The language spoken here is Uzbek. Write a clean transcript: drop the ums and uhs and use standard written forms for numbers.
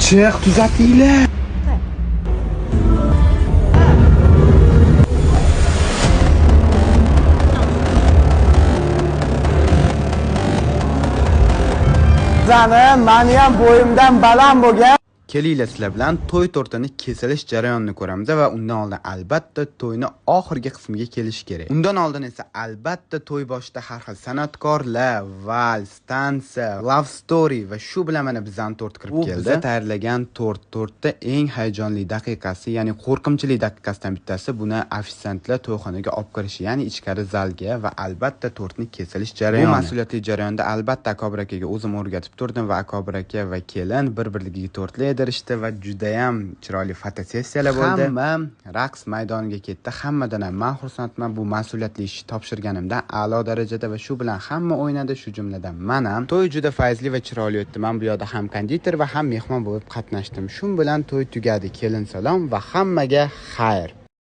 Chiq, tuzatinglar. Zanim, meni ham bo'yimdan baland bo'lgan. Kelinglar sizlar bilan to'y tortini kesilish jarayonini ko'ramiz va undan oldin albatta to'yni oxirgi qismiga kelish kerak. Undan oldin esa albatta to'y boshida har xil san'atkorlar, vals, tansa, love story va shu bilan mana bizdan tort kirib keldi. Biz tayyorlagan tortda eng hayajonli daqiqasi, ya'ni qo'rqinchli daqiqasidan bittasi buni ofitsiantlar to'yxonaga olib kirishi, ya'ni ichkari zalga va albatta tortni kesilish jarayoni. Bu mas'uliyatli jarayonda albatta Akobir akaga o'zim o'rgatib turdim va Akobir aka va kelin bir-birligiga tortlar va juda ham chiroyli fotosessiyalar bo'ldi. Hamma raqs maydoniga ketdi. Hammadan ham men xursandman. Bu mas'uliyatli ishni topshirganimdan a'lo darajada va shu bilan hamma o'ynadi, shu jumladan men ham. To'y juda fayzli va chiroyli o'tdi. Men bu yerda ham konditer va ham mehmon bo'lib qatnashdim. Shu bilan to'y tugadi. Kelin salom va hammaga xayr.